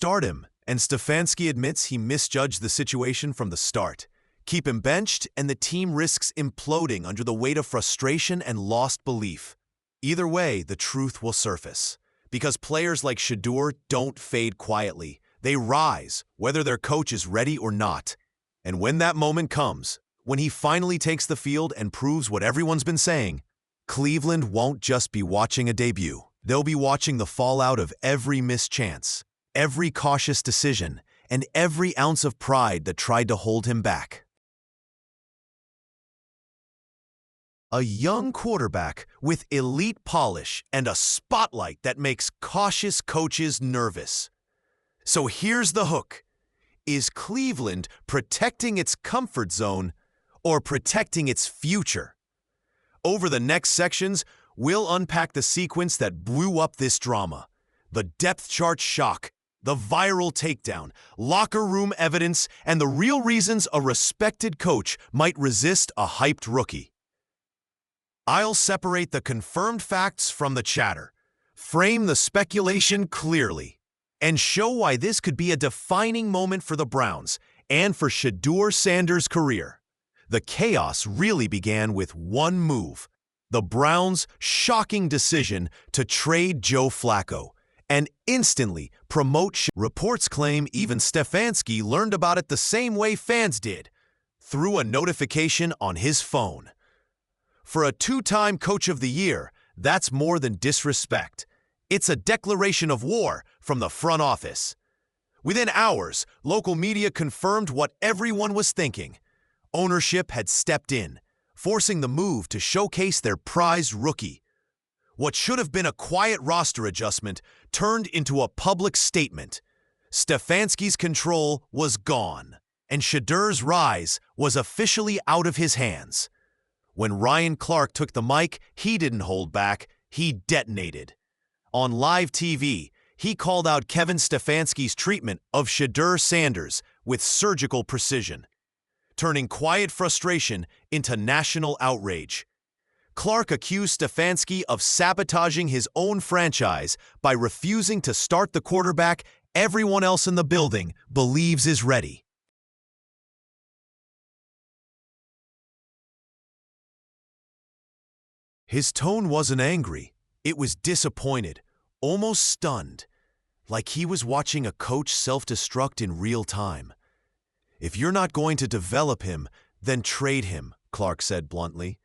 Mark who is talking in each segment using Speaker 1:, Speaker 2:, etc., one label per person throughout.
Speaker 1: Start him, and Stefanski admits he misjudged the situation from the start. Keep him benched, and the team risks imploding under the weight of frustration and lost belief. Either way, the truth will surface. Because players like Shedeur don't fade quietly. They rise, whether their coach is ready or not. And when that moment comes, when he finally takes the field and proves what everyone's been saying, Cleveland won't just be watching a debut. They'll be watching the fallout of every missed chance, every cautious decision, and every ounce of pride that tried to hold him back. A young quarterback with elite polish and a spotlight that makes cautious coaches nervous. So here's the hook. Is Cleveland protecting its comfort zone or protecting its future? Over the next sections, we'll unpack the sequence that blew up this drama. The depth chart shock, the viral takedown, locker room evidence, and the real reasons a respected coach might resist a hyped rookie. I'll separate the confirmed facts from the chatter, frame the speculation clearly, and show why this could be a defining moment for the Browns and for Shedeur Sanders' career. The chaos really began with one move: the Browns' shocking decision to trade Joe Flacco and instantly promote. Reports claim even Stefanski learned about it the same way fans did, through a notification on his phone. For a two-time Coach of the Year, that's more than disrespect. It's a declaration of war from the front office. Within hours, local media confirmed what everyone was thinking. Ownership had stepped in, forcing the move to showcase their prized rookie. What should have been a quiet roster adjustment turned into a public statement. Stefanski's control was gone, and Shedeur's rise was officially out of his hands. When Ryan Clark took the mic, he didn't hold back, he detonated. On live TV, he called out Kevin Stefanski's treatment of Shedeur Sanders with surgical precision, turning quiet frustration into national outrage. Clark accused Stefanski of sabotaging his own franchise by refusing to start the quarterback everyone else in the building believes is ready. His tone wasn't angry. It was disappointed, almost stunned, like he was watching a coach self-destruct in real time. "If you're not going to develop him, then trade him," Clark said bluntly.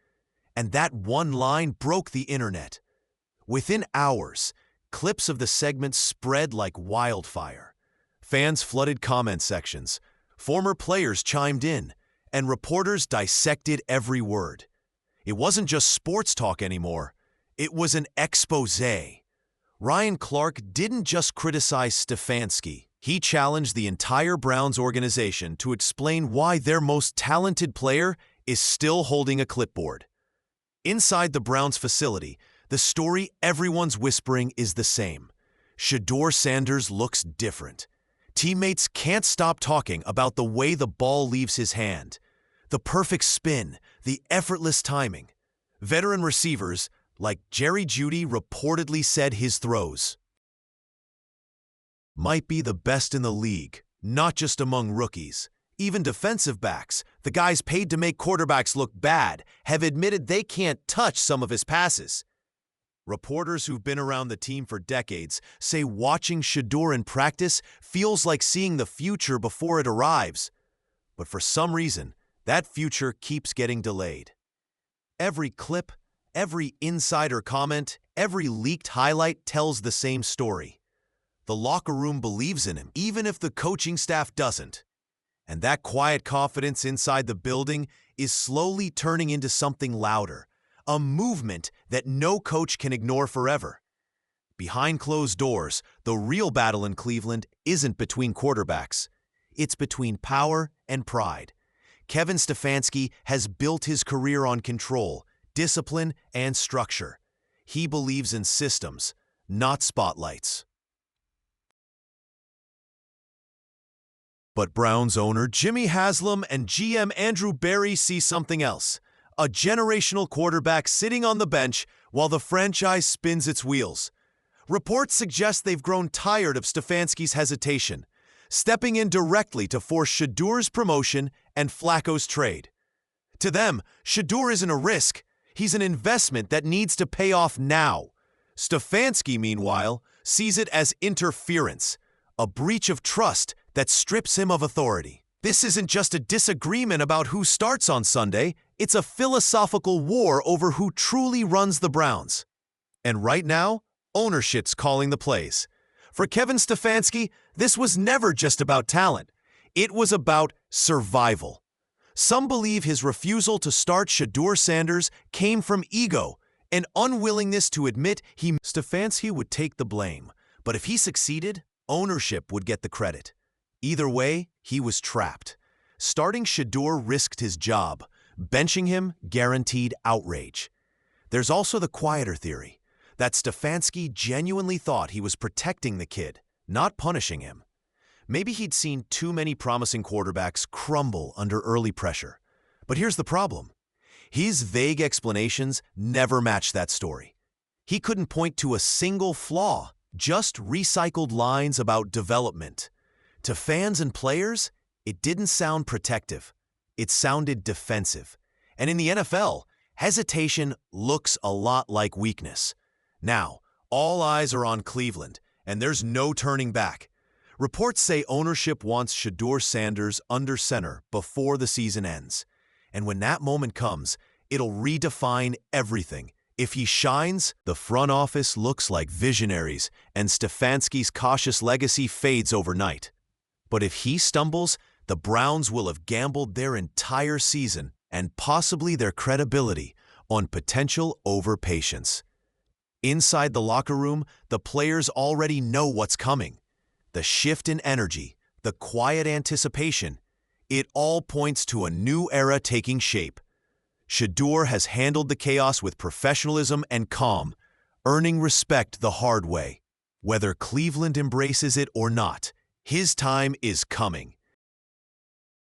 Speaker 1: And that one line broke the internet. Within hours, clips of the segment spread like wildfire. Fans flooded comment sections, former players chimed in, and reporters dissected every word. It wasn't just sports talk anymore. It was an exposé. Ryan Clark didn't just criticize Stefanski. He challenged the entire Browns organization to explain why their most talented player is still holding a clipboard. Inside the Browns facility, the story everyone's whispering is the same. Shedeur Sanders looks different. Teammates can't stop talking about the way the ball leaves his hand. The perfect spin, the effortless timing. Veteran receivers, like Jerry Jeudy, reportedly said his throws might be the best in the league, not just among rookies. Even defensive backs, the guys paid to make quarterbacks look bad, have admitted they can't touch some of his passes. Reporters who've been around the team for decades say watching Shedeur in practice feels like seeing the future before it arrives. But for some reason, that future keeps getting delayed. Every clip, every insider comment, every leaked highlight tells the same story. The locker room believes in him, even if the coaching staff doesn't. And that quiet confidence inside the building is slowly turning into something louder, a movement that no coach can ignore forever. Behind closed doors, the real battle in Cleveland isn't between quarterbacks. It's between power and pride. Kevin Stefanski has built his career on control, discipline, and structure. He believes in systems, not spotlights. But Browns owner Jimmy Haslam and GM Andrew Berry see something else. A generational quarterback sitting on the bench while the franchise spins its wheels. Reports suggest they've grown tired of Stefanski's hesitation, stepping in directly to force Shedur's promotion and Flacco's trade. To them, Shedur isn't a risk. He's an investment that needs to pay off now. Stefanski, meanwhile, sees it as interference, a breach of trust that strips him of authority. This isn't just a disagreement about who starts on Sunday, it's a philosophical war over who truly runs the Browns. And right now, ownership's calling the plays. For Kevin Stefanski, this was never just about talent. It was about survival. Some believe his refusal to start Shedur Sanders came from ego, an unwillingness to admit Stefanski would take the blame. But if he succeeded, ownership would get the credit. Either way, he was trapped. Starting Shedur risked his job. Benching him guaranteed outrage. There's also the quieter theory that Stefanski genuinely thought he was protecting the kid, not punishing him. Maybe he'd seen too many promising quarterbacks crumble under early pressure. But here's the problem. His vague explanations never match that story. He couldn't point to a single flaw, just recycled lines about development. To fans and players, it didn't sound protective. It sounded defensive. And in the NFL, hesitation looks a lot like weakness. Now, all eyes are on Cleveland, and there's no turning back. Reports say ownership wants Shedur Sanders under center before the season ends. And when that moment comes, it'll redefine everything. If he shines, the front office looks like visionaries, and Stefanski's cautious legacy fades overnight. But if he stumbles, the Browns will have gambled their entire season and possibly their credibility on potential over patience. Inside the locker room, the players already know what's coming. The shift in energy, the quiet anticipation, it all points to a new era taking shape. Shedur has handled the chaos with professionalism and calm, earning respect the hard way. Whether Cleveland embraces it or not, his time is coming.